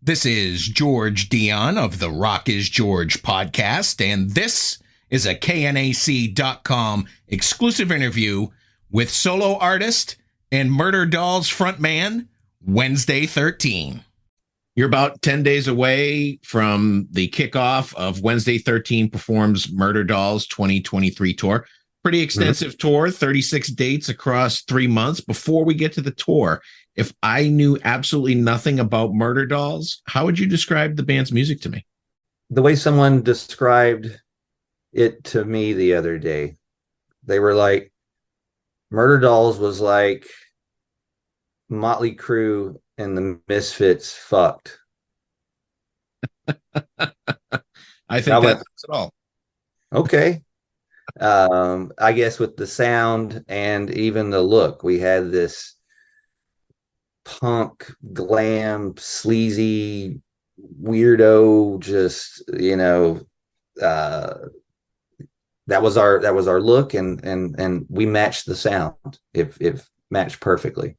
This is George Dionne of the Rock is George podcast, and this is a KNAC.com exclusive interview with solo artist and Murder Dolls frontman, Wednesday 13. You're about 10 days away from the kickoff of Wednesday 13 Performs Murder Dolls 2023 tour. Pretty extensive tour, 36 dates across 3 months. Before we get to the tour, if I knew absolutely nothing about Murder Dolls, how would you describe the band's music to me? The way someone described it to me the other day, they were like, Murder Dolls was like Motley Crue and the Misfits fucked. I think that's it all. Okay. I guess with the sound and even the look, we had this punk, glam, sleazy, weirdo, just, that was our look, and we matched the sound. If matched perfectly.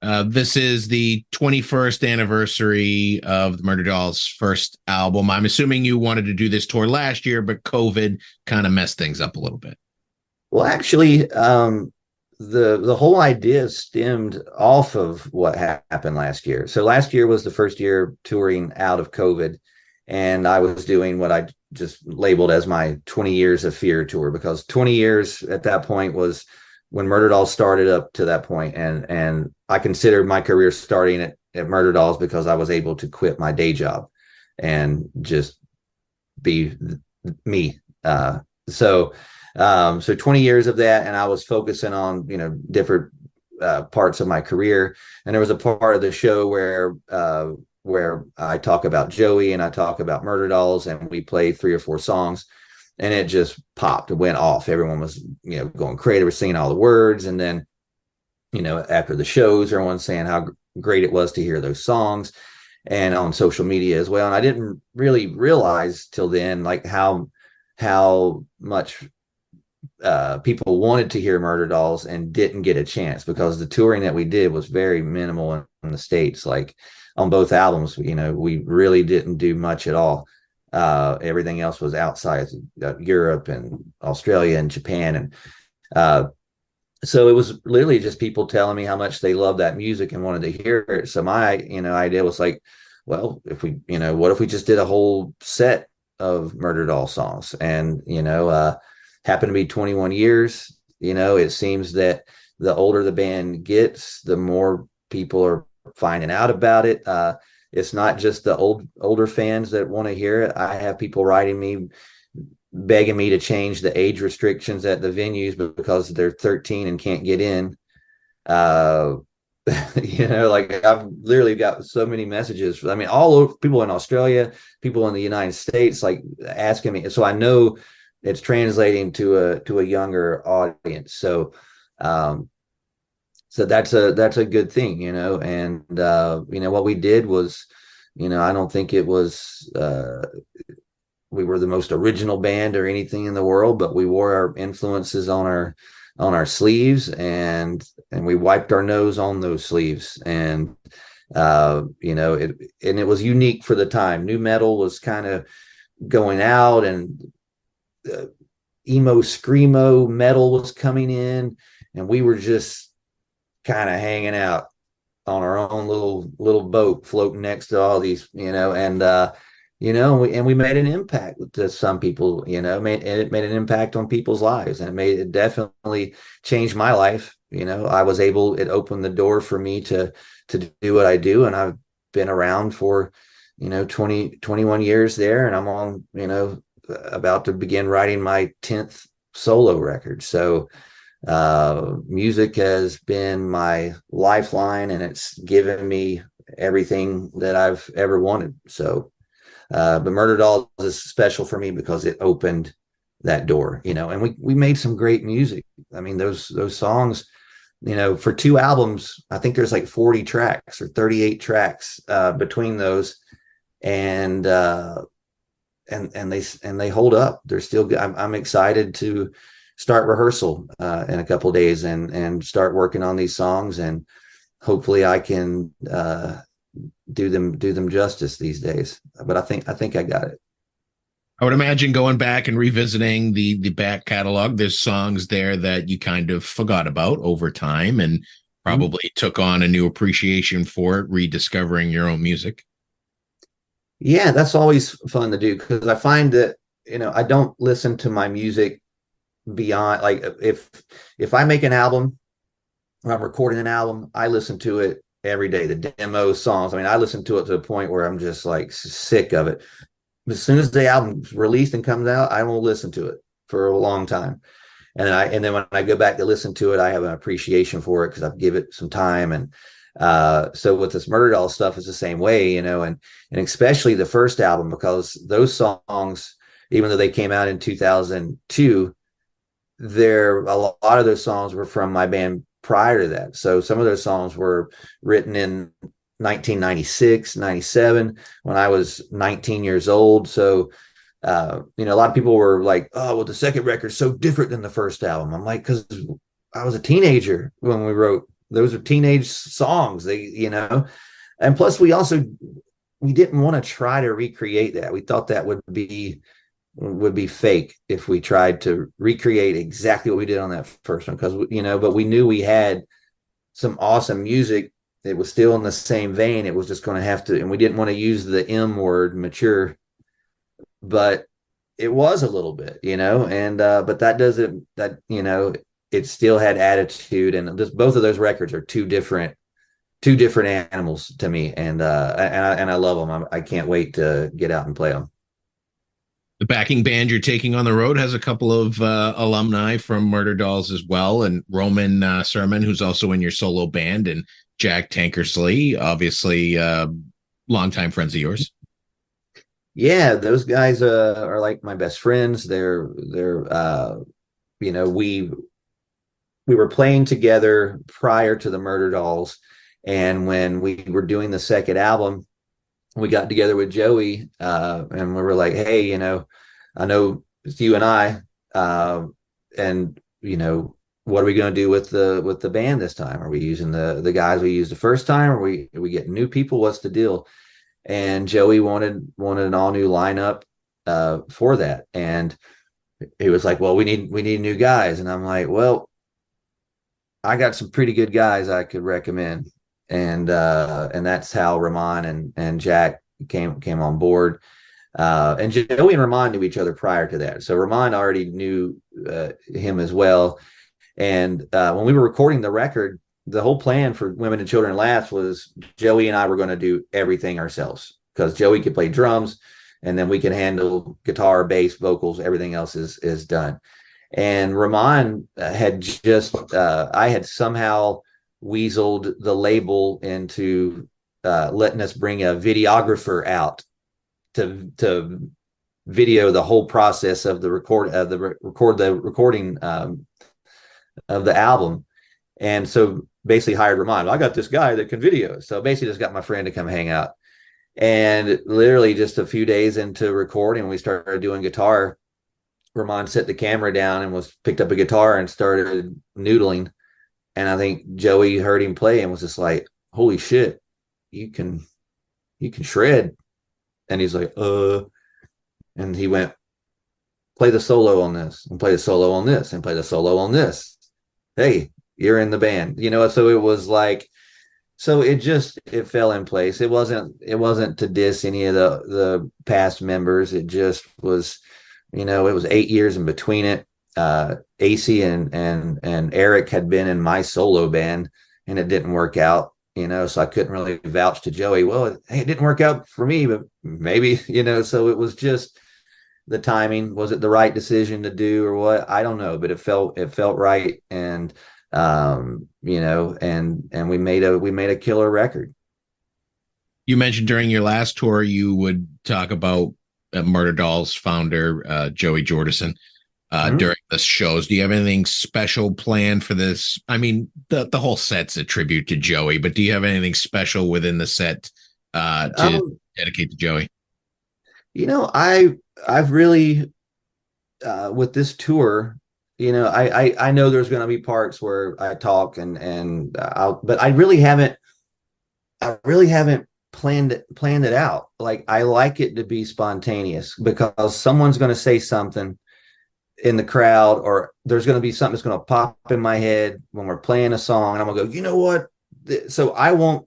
This is the 21st anniversary of the Murder Dolls' first album. I'm assuming you wanted to do this tour last year, but COVID kind of messed things up a little bit. Well, actually, the whole idea stemmed off of what happened last year. So last year was the first year touring out of COVID, and I was doing what I just labeled as my 20 Years of Fear tour, because 20 years at that point was when Murder Dolls started up to that point. And I considered my career starting at Murder Dolls because I was able to quit my day job and just be me. So 20 years of that. And I was focusing on, different parts of my career. And there was a part of the show where I talk about Joey and I talk about Murder Dolls, and we play 3 or 4 songs. And it just popped. It went off. Everyone was, going crazy. We're singing all the words. And then, after the shows, everyone's saying how great it was to hear those songs, and on social media as well. And I didn't really realize till then, like how much people wanted to hear Murder Dolls and didn't get a chance, because the touring that we did was very minimal in the States. Like on both albums, we really didn't do much at all. Everything else was outside Europe and Australia and Japan. And so it was literally just people telling me how much they loved that music and wanted to hear it. So my, idea was like, well, if we, what if we just did a whole set of Murder Doll songs? And, happened to be 21 years. It seems that the older the band gets, the more people are finding out about it. It's not just the older fans that want to hear it. I have people writing me, begging me to change the age restrictions at the venues because they're 13 and can't get in. Like I've literally got so many messages. I mean, all over, people in Australia, people in the United States, like asking me. So I know it's translating to a younger audience. So that's a good thing, and what we did was, I don't think it was we were the most original band or anything in the world, but we wore our influences on our sleeves, and we wiped our nose on those sleeves. And it was unique for the time. Nu metal was kind of going out, and emo screamo metal was coming in, and we were just kind of hanging out on our own little boat floating next to all these, and we made an impact to some people. It made an impact on people's lives, and it definitely changed my life. It opened the door for me to do what I do, and I've been around for 21 years there, and I'm on about to begin writing my 10th solo record. So music has been my lifeline, and it's given me everything that I've ever wanted. So but Murder Dolls is special for me because it opened that door, and we made some great music. I mean, those songs, for 2 albums, I think there's like 40 tracks or 38 tracks between those, and they hold up. They're still good. I'm excited to start rehearsal in a couple of days and start working on these songs, and hopefully I can do them justice these days. But I think I got it. I would imagine going back and revisiting the back catalog, there's songs there that you kind of forgot about over time and Mhm. probably took on a new appreciation for it, rediscovering your own music. Yeah, that's always fun to do because I find that I don't listen to my music beyond, like, if I make an album or I'm recording an album, I listen to it every day. The demo songs, I mean, I listen to it to the point where I'm just like sick of it. As soon as the album's released and comes out, I won't listen to it for a long time. And then when I go back to listen to it, I have an appreciation for it because I've given it some time. And so with this Murder Doll stuff, is the same way, and especially the first album, because those songs, even though they came out in 2002, a lot of those songs were from my band prior to that. So some of those songs were written in 1996, 97, when I was 19 years old. So a lot of people were like, "Oh, well, the second record's so different than the first album." I'm like, because I was a teenager when we wrote those. Are teenage songs, and plus we didn't want to try to recreate that. We thought that would be fake if we tried to recreate exactly what we did on that first one, because but we knew we had some awesome music. It was still in the same vein. It was just going to have to, and we didn't want to use the M word, mature, but it was a little bit, and but that doesn't, it still had attitude. And both of those records are two different animals to me, and I love them. I can't wait to get out and play them. The backing band you're taking on the road has a couple of alumni from Murder Dolls as well, and Roman Sermon, who's also in your solo band, and Jack Tankersley, obviously longtime friends of yours. Yeah, those guys are like my best friends. We were playing together prior to the Murder Dolls, and when we were doing the second album, we got together with Joey, and we were like, "Hey, I know it's you and I, and what are we going to do with the band this time? Are we using the guys we used the first time? Are we getting new people? What's the deal?" And Joey wanted an all new lineup for that, and he was like, "Well, we need new guys," and I'm like, "Well, I got some pretty good guys I could recommend," and that's how Ramon and Jack came on board. And Joey and Ramon knew each other prior to that, so Ramon already knew him as well. And when we were recording the record, the whole plan for Women and Children Laughs was Joey and I were going to do everything ourselves, because Joey could play drums, and then we can handle guitar, bass, vocals. Everything else is done. And Ramon had just I had somehow weaseled the label into letting us bring a videographer out to video the whole process of the recording of the album. And so basically hired Ramon. I got this guy that can video. So basically just got my friend to come hang out. And literally just a few days into recording, we started doing guitar. Ramon set the camera down and picked up a guitar and started noodling. And I think Joey heard him play and was just like, "Holy shit, you can shred." And he's like, and he went, "Play the solo on this, and play the solo on this, and play the solo on this. Hey, you're in the band." So it was like, so it fell in place. It wasn't to diss any of the past members. It just was, it was 8 years in between it. AC and Eric had been in my solo band, and it didn't work out, so I couldn't really vouch to Joey. Well, hey, it didn't work out for me, but maybe, so it was just the timing. Was it the right decision to do or what? I don't know, but it felt right. And and we made a killer record. You mentioned during your last tour you would talk about Murder Dolls founder Joey Jordison during the shows. Do you have anything special planned for this? I mean, the whole set's a tribute to Joey, but do you have anything special within the set to dedicate to Joey? I've really with this tour, I know there's going to be parts where I talk but I really haven't planned it out. Like, I like it to be spontaneous because someone's going to say something in the crowd, or there's going to be something that's going to pop in my head when we're playing a song, and I'm gonna go, you know what? So I want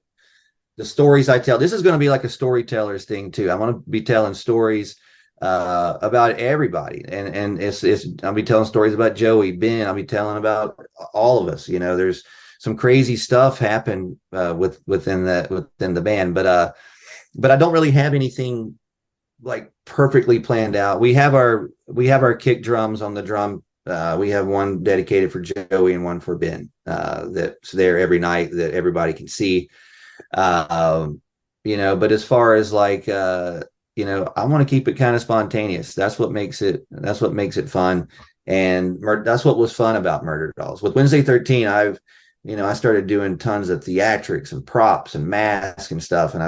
the stories I tell. This is going to be like a storyteller's thing too. I want to be telling stories about everybody, and it's I'll be telling stories about Joey, Ben. I'll be telling about all of us. You know, there's some crazy stuff happen within the band, but I don't really have anything like perfectly planned out. We have our kick drums on the drum. We have one dedicated for Joey and one for Ben that's there every night that everybody can see. Um, but as far as like I want to keep it kind of spontaneous. That's what makes it fun. And that's what was fun about Murder Dolls. With Wednesday 13, I started doing tons of theatrics and props and masks and stuff. And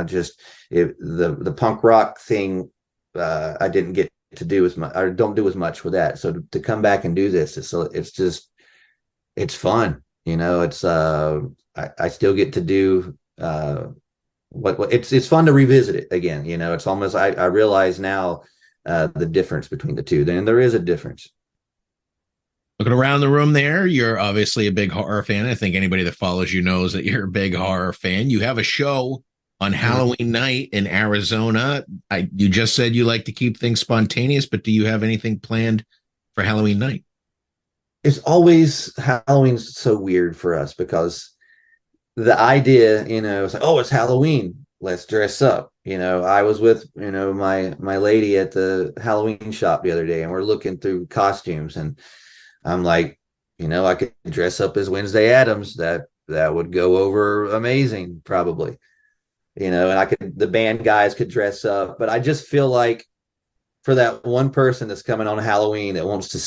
the punk rock thing, I didn't get to do as much. I don't do as much with that. So to come back and do this, it's fun. It's I still get to do what it's fun to revisit it again. It's almost I realize now the difference between the two. Then there is a difference. Looking around the room there, you're obviously a big horror fan. I think anybody that follows you knows that you're a big horror fan. You have a show on Halloween night in Arizona. You just said you like to keep things spontaneous, but do you have anything planned for Halloween night? It's always Halloween's so weird for us because the idea, it's like, oh, it's Halloween, let's dress up. I was with, my lady at the Halloween shop the other day, and we're looking through costumes, and I'm like, I could dress up as Wednesday Addams. That would go over amazing, probably. And the band guys could dress up, but I just feel like for that one person that's coming on Halloween that wants to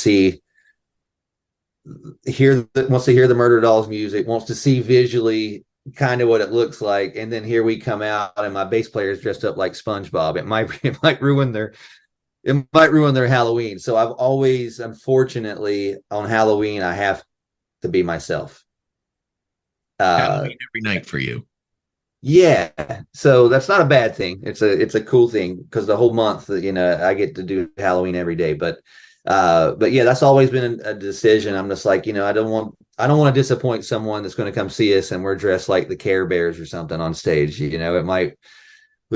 hear the Murder Dolls music, wants to see visually kind of what it looks like, and then here we come out and my bass player is dressed up like SpongeBob. It might ruin their Halloween. So I've always, unfortunately, on Halloween, I have to be myself. Halloween every night for you. Yeah, so that's not a bad thing. It's a cool thing because the whole month, I get to do Halloween every day. But yeah, that's always been a decision. I'm just like, I don't want to disappoint someone that's going to come see us and we're dressed like the Care Bears or something on stage. They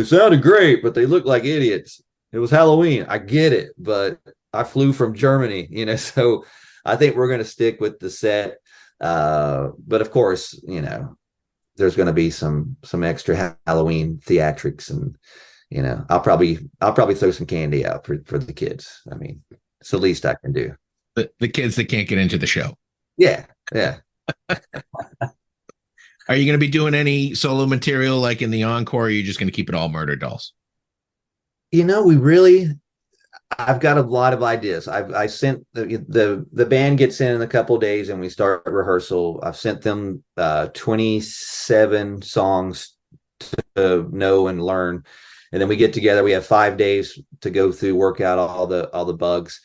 sounded great, but they look like idiots. It was Halloween. I get it, but I flew from Germany, so I think we're going to stick with the set. But of course, there's going to be some extra Halloween theatrics, and I'll probably throw some candy out for the kids. I mean, it's the least I can do. The kids that can't get into the show. Yeah. Are you going to be doing any solo material like in the encore, or are you just going to keep it all Murder Dolls? I've got a lot of ideas. I sent the band gets in a couple of days and we start rehearsal. I've sent them 27 songs to know and learn, and then we get together. We have 5 days to go through, work out all the bugs.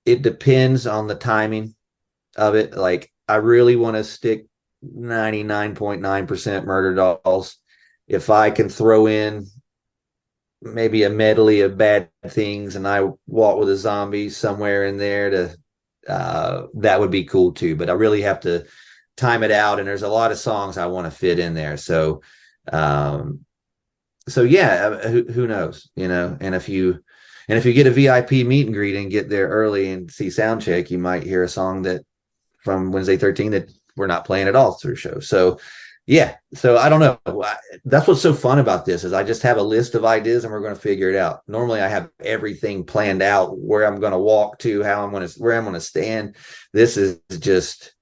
It depends on the timing of it. Like, I really want to stick 99.9% Murder Dolls. If I can throw in maybe a medley of Bad Things and I Walk with a Zombie somewhere in there that would be cool too. But I really have to time it out, and there's a lot of songs I want to fit in there. So yeah, who knows, and if you get a VIP meet and greet and get there early and see Soundcheck, you might hear a song that from Wednesday 13 that we're not playing at all through show. So yeah, so I don't know. That's what's so fun about this is I just have a list of ideas and we're going to figure it out. Normally I have everything planned out, where I'm going to walk to, where I'm going to stand. This is just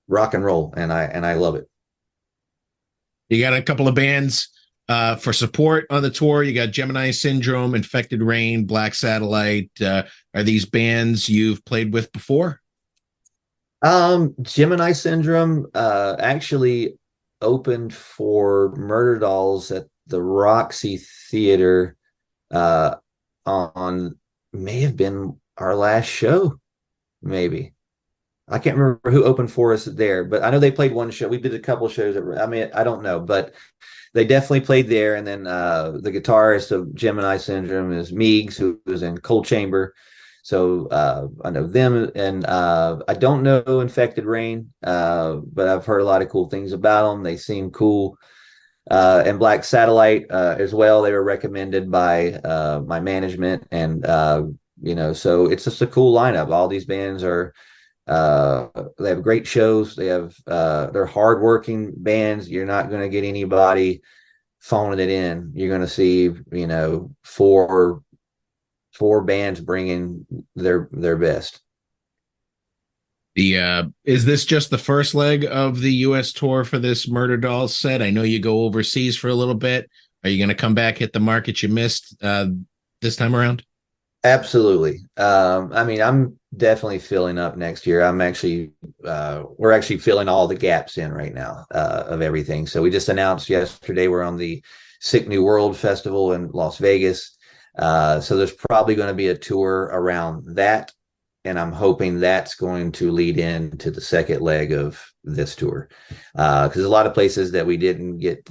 rock and roll, and I love it. You got a couple of bands for support on the tour. You got Gemini Syndrome, Infected Rain, Black Satellite. Are these bands you've played with before? Gemini Syndrome actually opened for Murder Dolls at the Roxy Theater on may have been our last show, maybe. I can't remember who opened for us there, but I know they played one show. We did a couple shows. I mean, I don't know, but they definitely played there. And then the guitarist of Gemini Syndrome is Meigs, who was in Cold Chamber. So I know them, and I don't know Infected Rain, but I've heard a lot of cool things about them. They seem cool. And Black Satellite as well. They were recommended by my management, and so it's just a cool lineup. All these bands are they have great shows. They have they're hardworking bands. You're not going to get anybody phoning it in. You're going to see four bands bringing their best. Is this just the first leg of the U.S. tour for this Murder Dolls set? I know you go overseas for a little bit. Are you going to come back, hit the market you missed this time around? Absolutely. I mean, I'm definitely filling up next year. We're actually filling all the gaps in right now of everything. So we just announced yesterday we're on the Sick New World Festival in Las Vegas. So there's probably going to be a tour around that. And I'm hoping that's going to lead into the second leg of this tour. Because there's a lot of places that we didn't get.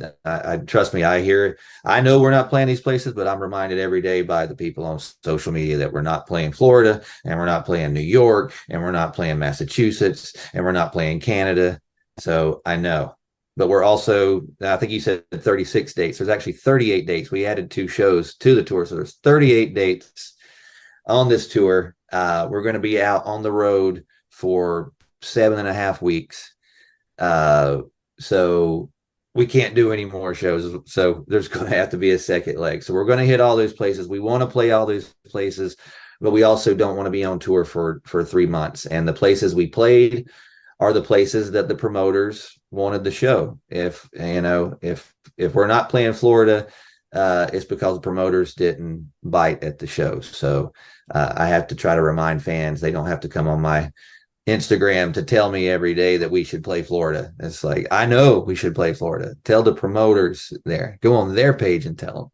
Trust me, I know we're not playing these places, but I'm reminded every day by the people on social media that we're not playing Florida, and we're not playing New York, and we're not playing Massachusetts, and we're not playing Canada. So I know. But we're also, I think you said 36 dates. There's actually 38 dates. We added 2 shows to the tour. So there's 38 dates on this tour. We're going to be out on the road for 7.5 weeks. So we can't do any more shows. So there's going to have to be a second leg. So we're going to hit all those places. We want to play all those places, but we also don't want to be on tour for 3 months. And the places we played are the places that the promoters wanted the show. If we're not playing Florida, it's because the promoters didn't bite at the show. So I have to try to remind fans they don't have to come on my Instagram to tell me every day that we should play Florida. It's like, I know we should play Florida. Tell the promoters there. Go on their page and tell them.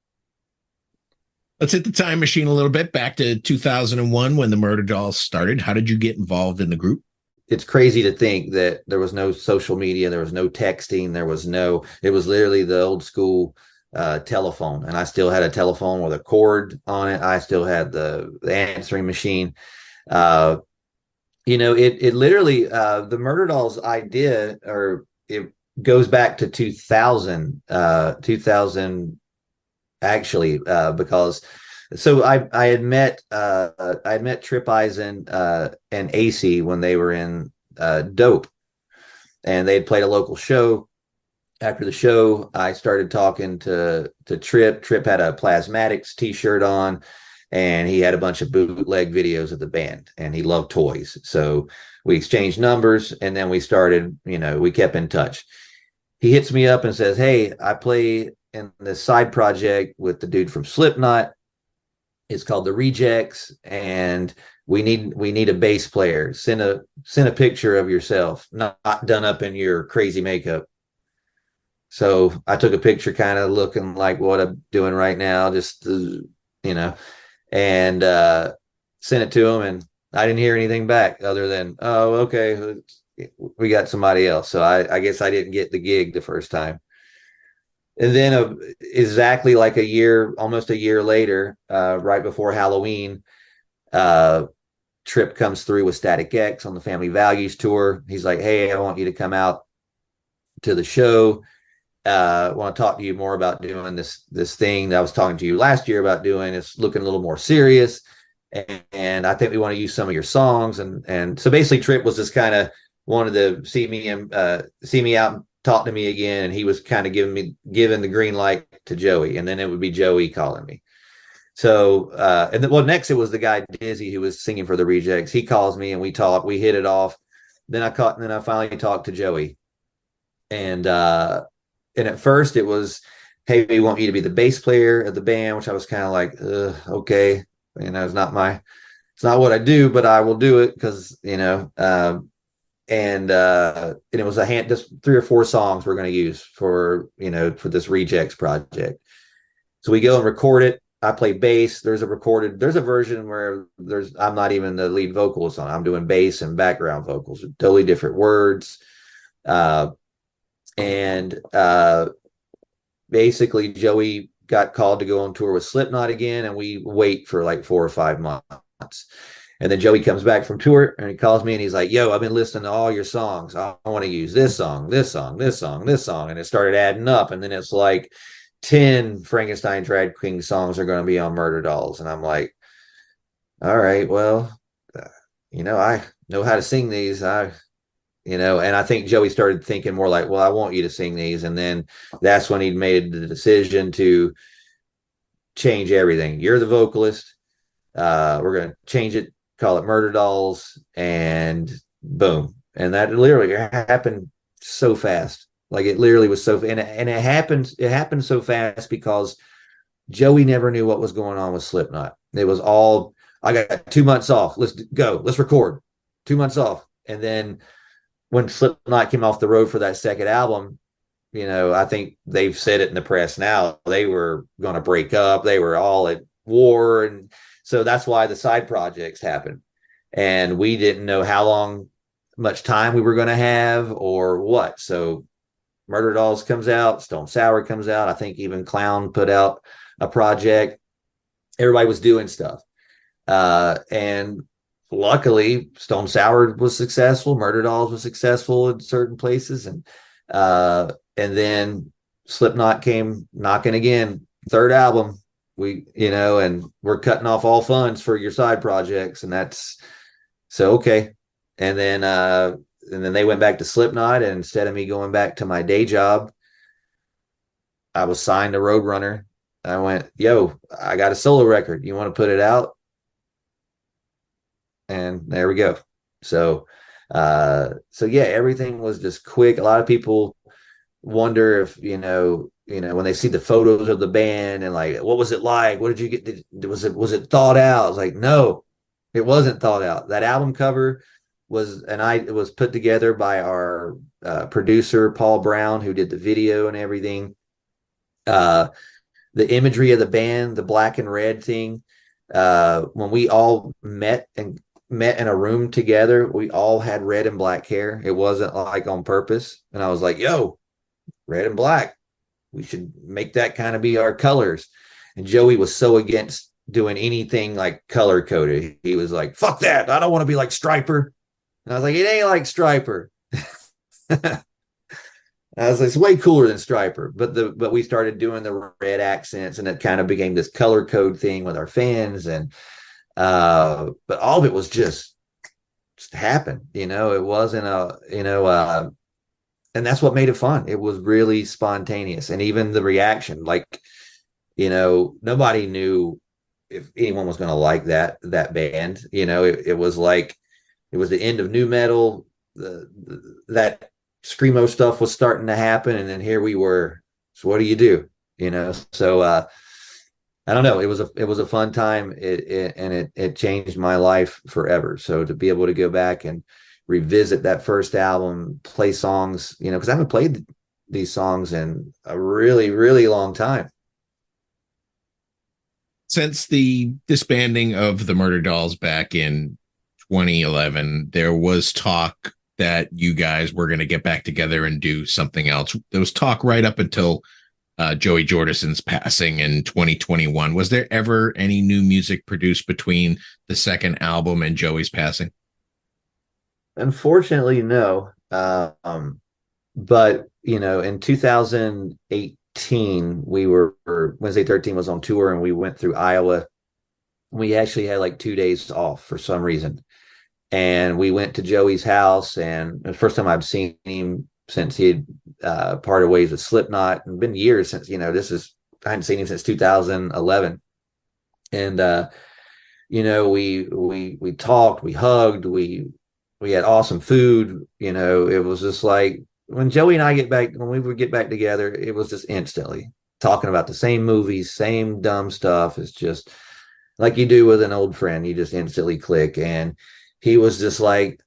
Let's hit the time machine a little bit, back to 2001 when the Murder Dolls started. How did you get involved in the group? It's crazy to think that there was no social media, there was no texting, it was literally the old school telephone. And I still had a telephone with a cord on it. I still had the answering machine. It literally, the Murder Dolls idea, or it goes back to 2000 actually, because so I had met Trip Eisen and AC when they were in Dope, and they had played a local show. After the show, I started talking to Trip. Trip had a Plasmatics t-shirt on, and he had a bunch of bootleg videos of the band, and he loved toys. So we exchanged numbers, and then we kept in touch. He hits me up and says, "Hey, I play in this side project with the dude from Slipknot. It's called The Rejects, and we need a bass player. Send a picture of yourself, not done up in your crazy makeup." So I took a picture kind of looking like what I'm doing right now, just, and sent it to him. And I didn't hear anything back other than, "Oh, okay, we got somebody else." So I guess I didn't get the gig the first time. And then exactly like almost a year later, right before Halloween, Trip comes through with Static X on the Family Values tour. He's like, "Hey, I want you to come out to the show. I want to talk to you more about doing this thing that I was talking to you last year about doing. It's looking a little more serious, and I think we want to use some of your songs." And so basically, Trip was just kind of wanted to see me out and talk to me again, and he was kind of giving the green light to Joey, and then it would be Joey calling me. So and then, well, next it was the guy Dizzy who was singing for the Rejects. He calls me and we talk. We hit it off. Then I finally talked to Joey, and at first it was, "Hey, we want you to be the bass player of the band," which I was kind of like, okay, it's not what I do, but I will do it because, and it was just 3 or 4 songs we're going to use for this Rejects project. So we go and record it. I play bass. There's a version where I'm not even the lead vocalist on. I'm doing bass and background vocals, totally different words. And basically Joey got called to go on tour with Slipknot again, and we wait for like 4 or 5 months. And then Joey comes back from tour and he calls me and he's like, yo, I've been listening to all your songs. I want to use this song, this song, this song, this song. And it started adding up. And then it's like 10 Frankenstein Drag King songs are going to be on Murder Dolls. And I'm like, all right, well, I know how to sing these. And I think Joey started thinking more like, well, I want you to sing these. And then that's when he made the decision to change everything. You're the vocalist. We're going to change it, call it Murder Dolls, and boom. And that literally happened so fast. Like it literally was so, and it happened so fast because Joey never knew what was going on with Slipknot. It was all, I got 2 months off. Let's go. Let's record. 2 months off. And then when Slipknot came off the road for that second album, I think they've said it in the press now, they were going to break up. They were all at war. And so that's why the side projects happened. And we didn't know much time we were going to have or what. So Murder Dolls comes out, Stone Sour comes out. I think even Clown put out a project. Everybody was doing stuff. And luckily Stone Sour was successful. Murder Dolls was successful in certain places. And then Slipknot came knocking again, third album. And we're cutting off all funds for your side projects. And that's so, okay. And then they went back to Slipknot. And instead of me going back to my day job, I was signed to Roadrunner. I went, yo, I got a solo record. You want to put it out? And there we go. So yeah, everything was just quick. A lot of people wonder if, when they see the photos of the band and like, what was it like? What did you get? Was it thought out? I was like, no, it wasn't thought out. That album cover it was put together by our producer, Paul Brown, who did the video and everything. The imagery of the band, the black and red thing, when we all met in a room together, we all had red and black hair. It wasn't like on purpose. And I was like, yo, red and black, we should make that kind of be our colors. And Joey was so against doing anything like color coded. He was like, fuck that, I don't want to be like Striper. And I was like, it ain't like Striper. I was like, it's way cooler than Striper. But we started doing the red accents, and it kind of became this color code thing with our fans. And but all of it was just happened. It wasn't and that's what made it fun. It was really spontaneous. And even the reaction, like, nobody knew if anyone was going to like that band. It was like, it was the end of nu metal. That screamo stuff was starting to happen. And then here we were. So what do you do? So I don't know. It was a fun time. It changed my life forever. So to be able to go back and revisit that first album, play songs, because I haven't played these songs in a really, really long time. Since the disbanding of the Murder Dolls back in 2011, there was talk that you guys were going to get back together and do something else. There was talk right up until JOEY Jordison's passing in 2021. Was there ever any new music produced between the second album and Joey's passing? Unfortunately, no. But in 2018, Wednesday 13 was on tour, and we went through Iowa. We actually had like 2 days off for some reason, and we went to Joey's house. And the first time I've seen him since he had parted ways with Slipknot, and been years since I hadn't seen him since 2011. And we talked, we hugged, we had awesome food. It was just like when Joey and I when we would get back together, it was just instantly talking about the same movies, same dumb stuff. It's just like you do with an old friend, you just instantly click. And he was just like,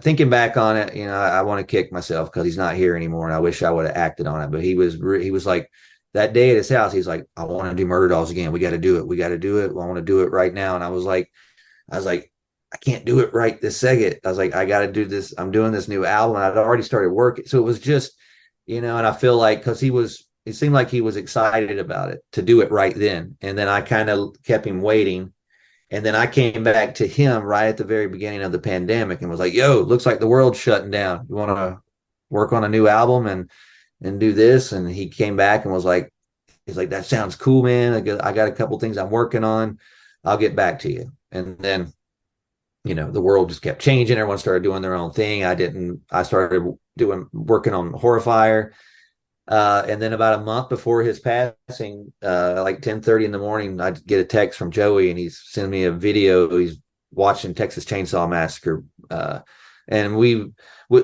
thinking back on it, I want to kick myself because he's not here anymore. And I wish I would have acted on it. But he was like, that day at his house, he's like, I want to do Murder Dolls again. We got to do it. We got to do it. I want to do it right now. And I was like, I can't do it right this second. I was like, I got to do this. I'm doing this new album. I'd already started working. So it was just, and I feel like, cause it seemed like he was excited about it to do it right then. And then I kind of kept him waiting. And then I came back to him right at the very beginning of the pandemic and was like, yo, looks like the world's shutting down. You want to work on a new album and do this? And he came back and was like, he's like, that sounds cool, man. I got a couple things I'm working on. I'll get back to you. And then, the world just kept changing. Everyone started doing their own thing. I started working on Horrifier. And then about a month before his passing, like 10:30 in the morning, I get a text from Joey, and he's sending me a video. He's watching Texas Chainsaw Massacre, and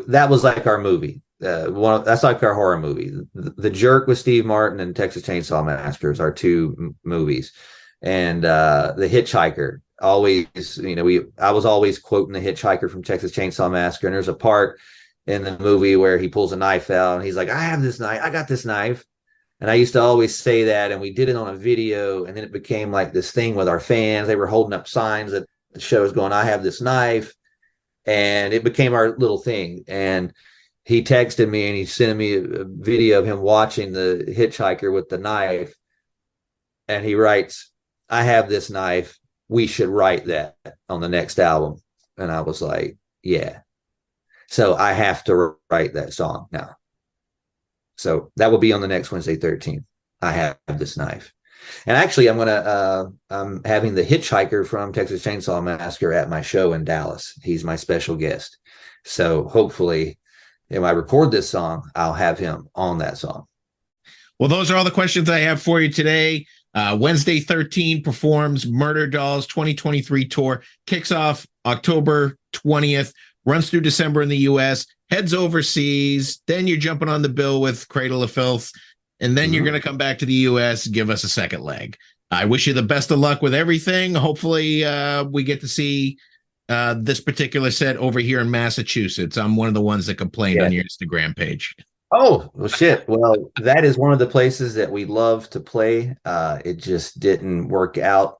that was like our movie. That's like our horror movie. The Jerk with Steve Martin and Texas Chainsaw Massacre is our two movies, and The Hitchhiker. Always, I was always quoting The Hitchhiker from Texas Chainsaw Massacre, and there's a part in the movie where he pulls a knife out and he's like, I have this knife. I got this knife. And I used to always say that. And we did it on a video. And then it became like this thing with our fans. They were holding up signs at the shows going, I have this knife. And it became our little thing. And he texted me and he sent me a video of him watching The Hitchhiker with the knife. And he writes, I have this knife. We should write that on the next album. And I was like, yeah. So I have to write that song now. So that will be on the next Wednesday 13th. I have this knife. And actually, I'm having the Hitchhiker from Texas Chainsaw Massacre at my show in Dallas. He's my special guest. So hopefully, if I record this song, I'll have him on that song. Well, those are all the questions I have for you today. Wednesday 13 performs Murder Dolls 2023 tour. Kicks off October 20th. Runs through December in the U.S., heads overseas. Then you're jumping on the bill with Cradle of Filth. And then you're going to come back to the U.S. and give us a second leg. I wish you the best of luck with everything. Hopefully we get to see this particular set over here in Massachusetts. I'm one of the ones that complained on your Instagram page. Oh, well, shit. Well, that is one of the places that we love to play. It just didn't work out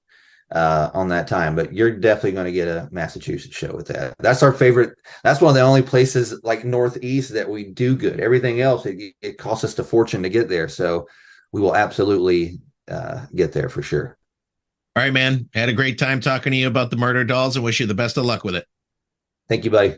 on that time, but you're definitely going to get a Massachusetts show with that. That's our favorite. That's one of the only places like Northeast that we do good. Everything else, it costs us a fortune to get there. So we will absolutely get there for sure. All right, man. Had a great time talking to you about the Murder Dolls and wish you the best of luck with it. Thank you, buddy.